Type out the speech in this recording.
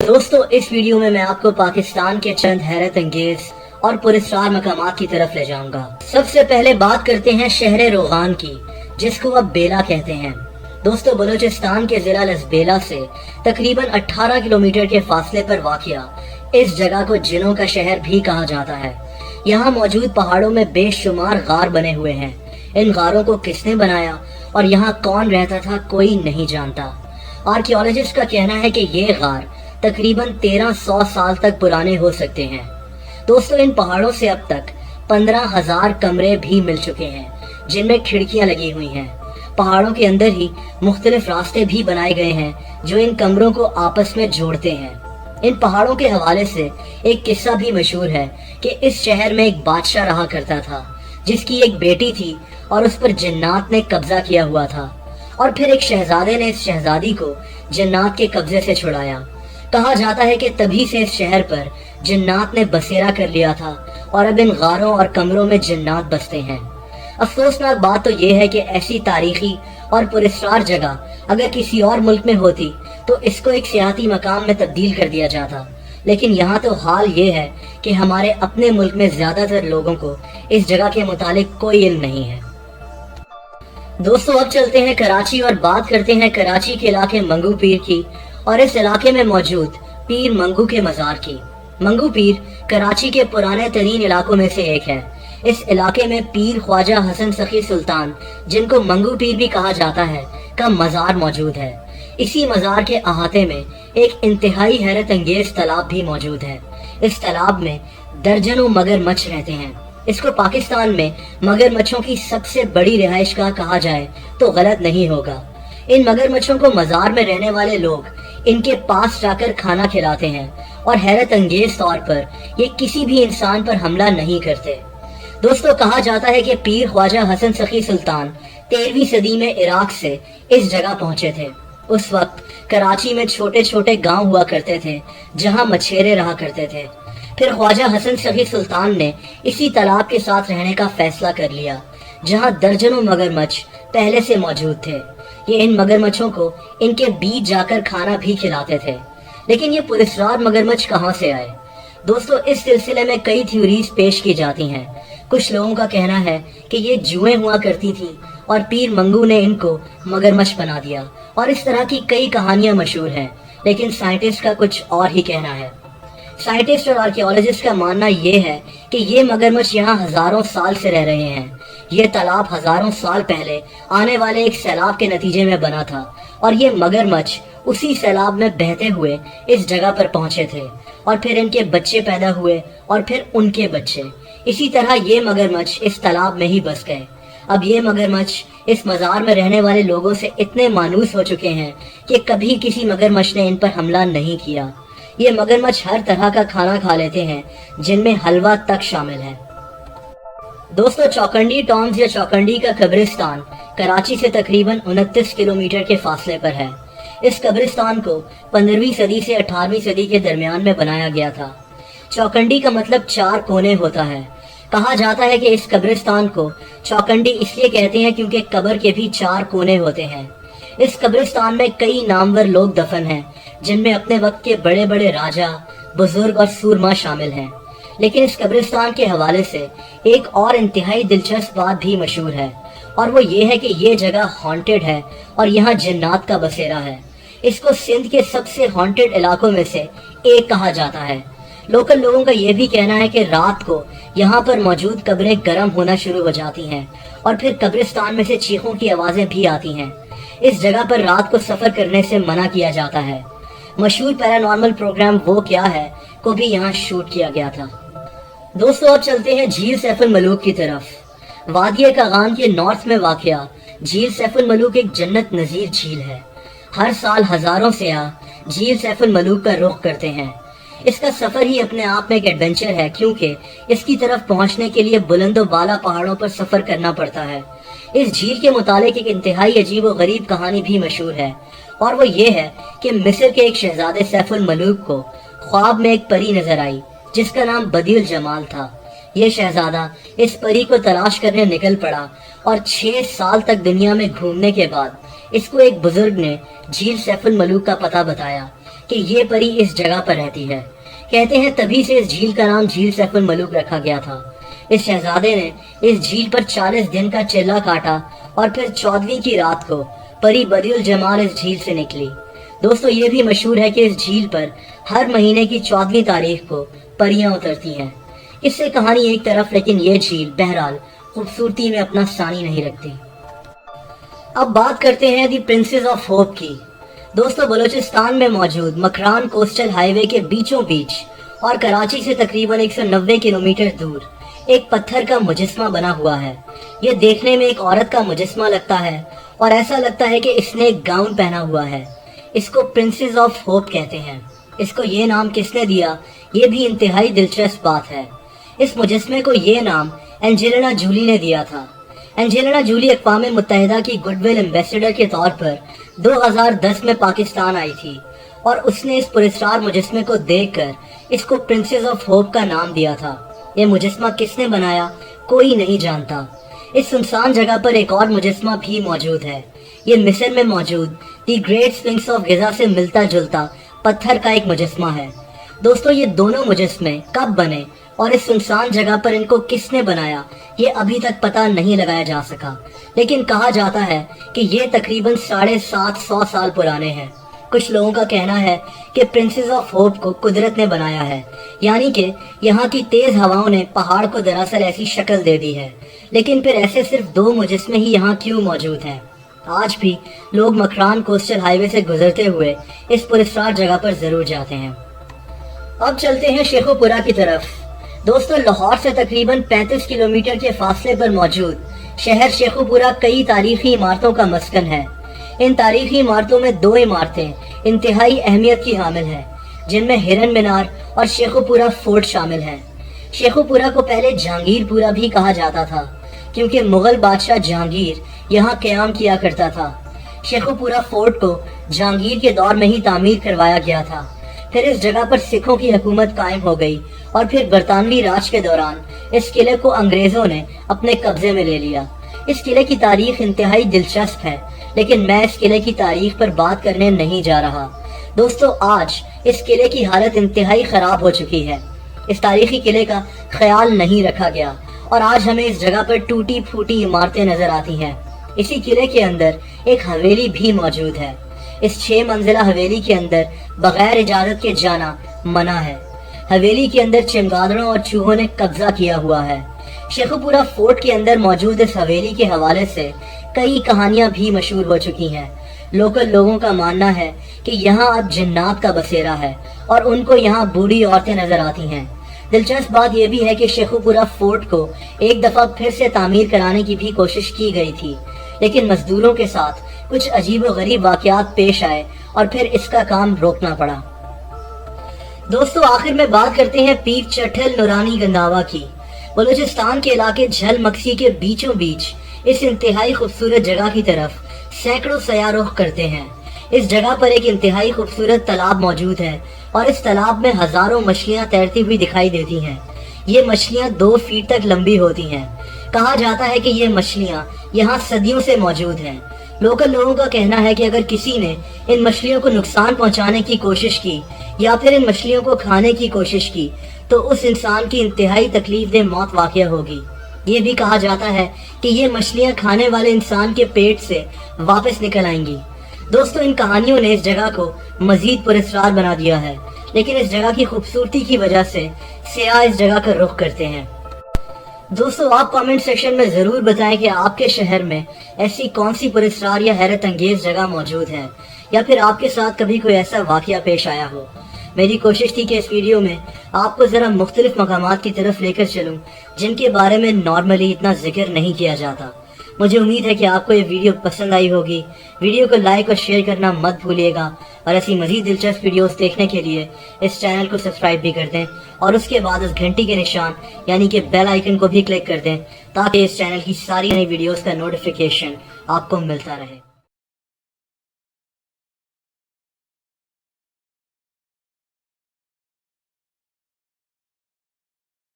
दोस्तों, इस वीडियो में मैं आपको पाकिस्तान के चंद हैरत अंगेज और पुरस्कार मकामात की तरफ ले जाऊंगा। सबसे पहले बात करते हैं शहर रोगान की, जिसको अब बेला कहते हैं। दोस्तों, बलूचिस्तान के जिला लसबेला से तकरीबन 18 किलोमीटर के फासले पर वाक़िया इस जगह को जिनों का शहर भी कहा जाता है। यहाँ मौजूद पहाड़ों में बेशुमार गार बने हुए हैं। इन गारों को किसने बनाया और यहाँ कौन रहता था, कोई नहीं जानता। आर्कियोलॉजिस्ट का कहना है कि ये गार तकरीबन 1300 साल तक पुराने हो सकते हैं। दोस्तों, इन पहाड़ों से अब तक 15,000 कमरे भी मिल चुके हैं, जिनमें खिड़कियां लगी हुई हैं। पहाड़ों के अंदर ही मुख्तलिफ रास्ते भी बनाए गए हैं जो इन कमरों को आपस में जोड़ते हैं। इन पहाड़ों के हवाले से एक किस्सा भी मशहूर है कि इस शहर में एक बादशाह रहा करता था, जिसकी एक बेटी थी और उस पर जिन्नात ने कब्जा किया हुआ था। और फिर एक शहजादे ने इस शहजादी को जिन्नात के कब्जे से छुड़ाया। कहा जाता है कि तभी से इस शहर पर जिन्नात ने बसेरा कर लिया था और अब इन गारों और कमरों में जिन्नात बसते हैं। अफसोसनाक बात तो ये है कि ऐसी तारीखी और पुरस्कार जगह अगर किसी और मुल्क में होती तो इसको एक सियाती मकाम में तब्दील कर दिया जाता, लेकिन यहाँ तो हाल ये है कि हमारे अपने मुल्क में ज्यादातर लोगों को इस जगह के मुतालिक कोई इल्म नहीं है। दोस्तों, अब चलते हैं कराची और बात करते हैं कराची के इलाके मंगू पीर की और इस इलाके में मौजूद पीर मंगू के मज़ार की। मंगू पीर कराची के पुराने तरीन इलाकों में से एक है। इस इलाके में पीर ख्वाजा हसन सखी सुल्तान, जिनको मंगू पीर भी कहा जाता है, का मज़ार मौजूद है। इसी मज़ार के अहाते में एक इंतहाई हैरत अंगेज तालाब भी मौजूद है। इस तालाब में दर्जनों मगरमच्छ रहते हैं। इसको पाकिस्तान में मगरमच्छों की सबसे बड़ी रिहाइशगाह कहा जाए तो गलत नहीं होगा। इन मगरमच्छों को मज़ार में रहने वाले लोग इनके पास जाकर खाना खिलाते हैं और हैरत अंगेज तौर पर ये किसी भी इंसान पर हमला नहीं करते। दोस्तों, कहा जाता है कि पीर ख्वाजा हसन सखी सुल्तान 13वीं सदी में इराक से इस जगह पहुंचे थे। उस वक्त कराची में छोटे छोटे गांव हुआ करते थे जहां मछेरे रहा करते थे। फिर ख्वाजा हसन सखी सुल्तान ने इसी तालाब के साथ रहने का फैसला कर लिया, जहां दर्जनों मगरमच्छ पहले से मौजूद थे। ये इन मगरमच्छों को इनके बीच जाकर खाना भी खिलाते थे। लेकिन ये पुरस्कार मगरमच्छ कहाँ से आए? दोस्तों, इस सिलसिले में कई थ्योरीज पेश की जाती हैं। कुछ लोगों का कहना है कि ये जुएं हुआ करती थी और पीर मंगू ने इनको मगरमच्छ बना दिया, और इस तरह की कई कहानियां मशहूर हैं। लेकिन साइंटिस्ट का कुछ और ही कहना है। साइंटिस्ट और आर्कियोलॉजिस्ट का मानना ये है कि ये मगरमच्छ यहाँ हजारों साल से रह रहे हैं। ये तालाब हजारों साल पहले आने वाले एक सैलाब के नतीजे में बना था और ये मगरमच्छ उसी सैलाब में बहते हुए इस जगह पर पहुंचे थे और फिर इनके बच्चे पैदा हुए और फिर उनके बच्चे। इसी तरह ये मगरमच्छ इस तालाब में ही बस गए। अब ये मगरमच्छ इस मज़ार में रहने वाले लोगों से इतने मानूस हो चुके हैं कि कभी किसी मगरमच्छ ने इन पर हमला नहीं किया। ये मगरमच्छ हर तरह का खाना खा लेते हैं, जिनमें हलवा तक शामिल है। दोस्तों, चौकंडी टॉम्स या चौकंडी का कब्रिस्तान कराची से तकरीबन 29 किलोमीटर के फासले पर है। इस कब्रिस्तान को 15वीं सदी से 18वीं सदी के दरमियान में बनाया गया था। चौकंडी का मतलब 4 कोने होता है। कहा जाता है कि इस कब्रिस्तान को चौकंडी इसलिए कहते हैं क्योंकि कब्र के भी 4 कोने होते हैं। इस कब्रिस्तान में कई नामवर लोग दफन हैं, जिनमें अपने वक्त के बड़े बड़े राजा, बुजुर्ग और सूरमा शामिल हैं। लेकिन इस कब्रिस्तान के हवाले से एक और इंतहाई दिलचस्प बात भी मशहूर है, और वो ये है कि ये जगह हॉन्टेड है और यहाँ जिन्नात का बसेरा है। इसको सिंध के सबसे हॉन्टेड इलाकों में से एक कहा जाता है। लोकल लोगों का ये भी कहना है कि रात को यहाँ पर मौजूद कब्रें गर्म होना शुरू हो जाती हैं और फिर कब्रिस्तान में से चीखों की आवाज़ें भी आती हैं। इस जगह पर रात को सफ़र करने से मना किया जाता है। मशहूर पैरानॉर्मल प्रोग्राम वो क्या है को भी यहाँ शूट किया गया था। दोस्तों, अब चलते हैं झील सैफुल मलूक की तरफ। वादिया कागान के नॉर्थ में वाक़या झील सैफुल मलूक एक जन्नत नज़ीर झील है। हर साल हज़ारों सयाह झील सैफुल मलूक का रुख करते हैं। इसका सफ़र ही अपने आप में एक एडवेंचर है, क्योंकि इसकी तरफ पहुंचने के लिए बुलंदो बाला पहाड़ों पर सफ़र करना पड़ता है। इस झील के मुतालिक एक इंतहाई अजीब व गरीब कहानी भी मशहूर है, और वो ये है कि मिस्र के एक शहजादे सैफुल मलूक को ख्वाब में एक परी नजर आई जिसका नाम बदियुल जमाल था। ये शहजादा इस परी को तलाश करने निकल पड़ा और 6 साल तक दुनिया में घूमने के बाद इसको एक बुजुर्ग ने झील सैफुल मलूक का पता बताया کہ یہ پری اس جگہ پر رہتی ہے۔ کہتے ہیں تبھی سے اس جھیل کا نام جھیل سیف الملوک رکھا گیا تھا۔ اس شہزادے نے اس جھیل پر 40 دن کا چلہ کاٹا اور پھر 14ویں کی رات کو پری بدی الجمال اس جھیل سے نکلی۔ دوستو یہ بھی مشہور ہے کہ اس جھیل پر ہر مہینے کی 14ویں تاریخ کو پریاں اترتی ہیں۔ اس سے کہانی ایک طرف، لیکن یہ جھیل بہرحال خوبصورتی میں اپنا ثانی نہیں رکھتی۔ اب بات کرتے ہیں دی پرنسز آف ہوپ کی۔ دوستو بلوچستان میں موجود مکران کوسٹل ہائی وے کے بیچوں بیچ اور کراچی سے تقریباً 190 کلومیٹر دور ایک پتھر کا مجسمہ بنا ہوا ہے۔ یہ دیکھنے میں ایک عورت کا مجسمہ لگتا ہے اور ایسا لگتا ہے کہ اس نے ایک گاؤن پہنا ہوا ہے۔ اس کو پرنسز آف ہوپ کہتے ہیں۔ اس کو یہ نام کس نے دیا، یہ بھی انتہائی دلچسپ بات ہے۔ اس مجسمے کو یہ نام اینجلینا جولی نے دیا تھا۔ اینجلینا جولی اقوام متحدہ کی گڈ ول ایمبیسڈر کے طور پر 2010 میں پاکستان آئی تھی اور اس نے اس پراسرار مجسمے کو دیکھ کر اس کو پرنسز آف ہوپ کا نام دیا تھا۔ یہ مجسمہ کس نے بنایا کوئی نہیں جانتا۔ اس سنسان جگہ پر ایک اور مجسمہ بھی موجود ہے۔ یہ مصر میں موجود the great Sphinx of Gaza سے ملتا جلتا پتھر کا ایک مجسمہ ہے۔ دوستو یہ دونوں مجسمے کب بنے اور اس سنسان جگہ پر ان کو کس نے بنایا یہ ابھی تک پتہ نہیں لگایا جا سکا، لیکن کہا جاتا ہے کہ یہ تقریباً 750 سال پرانے ہیں۔ کچھ لوگوں کا کہنا ہے کہ پرنسز آف ہوپ کو قدرت نے بنایا ہے، یعنی کہ یہاں کی تیز ہواؤں نے پہاڑ کو دراصل ایسی شکل دے دی ہے۔ لیکن پھر ایسے صرف 2 مجسمے ہی یہاں کیوں موجود ہیں؟ آج بھی لوگ مکران کوسٹل ہائی وے سے گزرتے ہوئے اس پراسرار جگہ پر ضرور جاتے ہیں۔ اب چلتے ہیں شیخو پورہ کی طرف۔ دوستو لاہور سے تقریباً 35 کلومیٹر کے فاصلے پر موجود شہر شیخو پورہ کئی تاریخی عمارتوں کا مسکن ہے۔ ان تاریخی عمارتوں میں 2 عمارتیں انتہائی اہمیت کی حامل ہیں، جن میں ہرن مینار اور شیخو پورہ فورٹ شامل ہیں۔ شیخو پورہ کو پہلے جہانگیر پورہ بھی کہا جاتا تھا، کیونکہ مغل بادشاہ جہانگیر یہاں قیام کیا کرتا تھا۔ شیخو پورہ فورٹ کو جہانگیر کے دور میں ہی تعمیر کروایا گیا تھا۔ پھر اس جگہ پر سکھوں کی حکومت قائم ہو گئی اور پھر برطانوی راج کے دوران اس قلعے کو انگریزوں نے اپنے قبضے میں لے لیا۔ اس قلعے کی تاریخ انتہائی دلچسپ ہے، لیکن میں اس قلعے کی تاریخ پر بات کرنے نہیں جا رہا۔ دوستو آج اس قلعے کی حالت انتہائی خراب ہو چکی ہے۔ اس تاریخی قلعے کا خیال نہیں رکھا گیا اور آج ہمیں اس جگہ پر ٹوٹی پھوٹی عمارتیں نظر آتی ہیں۔ اسی قلعے کے اندر ایک حویلی بھی موجود ہے۔ اس 6 منزلہ حویلی کے اندر بغیر اجازت کے جانا منع ہے۔ حویلی کے اندر چمگادڑوں اور چوہوں نے قبضہ کیا ہوا ہے۔ شیخو پورہ فورٹ کے اندر موجود اس حویلی کے حوالے سے کئی کہانیاں بھی مشہور ہو چکی ہیں۔ لوکل لوگوں کا ماننا ہے کہ یہاں اب جنات کا بسیرا ہے اور ان کو یہاں بوڑھی عورتیں نظر آتی ہیں۔ دلچسپ بات یہ بھی ہے کہ شیخو پورہ فورٹ کو ایک دفعہ پھر سے تعمیر کرانے کی بھی کوشش کی گئی تھی، لیکن مزدوروں کے ساتھ کچھ عجیب و غریب واقعات پیش آئے اور پھر اس کا کام روکنا پڑا۔ دوستو آخر میں بات کرتے ہیں پیر چٹھل نورانی گنداوا کی۔ بلوچستان کے علاقے جھل مکسی کے بیچوں بیچ اس انتہائی خوبصورت جگہ کی طرف سینکڑوں سیاح رخ کرتے ہیں۔ اس جگہ پر ایک انتہائی خوبصورت تالاب موجود ہے اور اس تالاب میں ہزاروں مچھلیاں تیرتی ہوئی دکھائی دیتی ہیں۔ یہ مچھلیاں 2 فیٹ تک لمبی ہوتی ہیں۔ کہا جاتا ہے کہ یہ مچھلیاں یہاں صدیوں سے موجود ہیں۔ لوکل لوگوں کا کہنا ہے کہ اگر کسی نے ان مچھلیوں کو نقصان پہنچانے کی کوشش کی یا پھر ان مچھلیوں کو کھانے کی کوشش کی تو اس انسان کی انتہائی تکلیف دہ موت واقع ہوگی۔ یہ بھی کہا جاتا ہے کہ یہ مچھلیاں کھانے والے انسان کے پیٹ سے واپس نکل آئیں گی۔ دوستو ان کہانیوں نے اس جگہ کو مزید پراسرار بنا دیا ہے، لیکن اس جگہ کی خوبصورتی کی وجہ سے سیاح اس جگہ کا رخ کرتے ہیں۔ دوستو آپ کامنٹ سیکشن میں ضرور بتائیں کہ آپ کے شہر میں ایسی کون سی پراسرار یا حیرت انگیز جگہ موجود ہے، یا پھر آپ کے ساتھ کبھی کوئی ایسا واقعہ پیش آیا ہو۔ میری کوشش تھی کہ اس ویڈیو میں آپ کو ذرا مختلف مقامات کی طرف لے کر چلوں جن کے بارے میں نارملی اتنا ذکر نہیں کیا جاتا۔ مجھے امید ہے کہ آپ کو یہ ویڈیو پسند آئی ہوگی۔ ویڈیو کو لائک اور شیئر کرنا مت بھولیے گا، اور ایسی مزید دلچسپ ویڈیوز دیکھنے کے لیے اس چینل کو سبسکرائب بھی کر دیں اور اس کے بعد اس گھنٹی کے نشان یعنی کہ بیل آئیکن کو بھی کلک کر دیں تاکہ اس چینل کی ساری نئی ویڈیوز کا نوٹیفیکیشن آپ کو ملتا رہے۔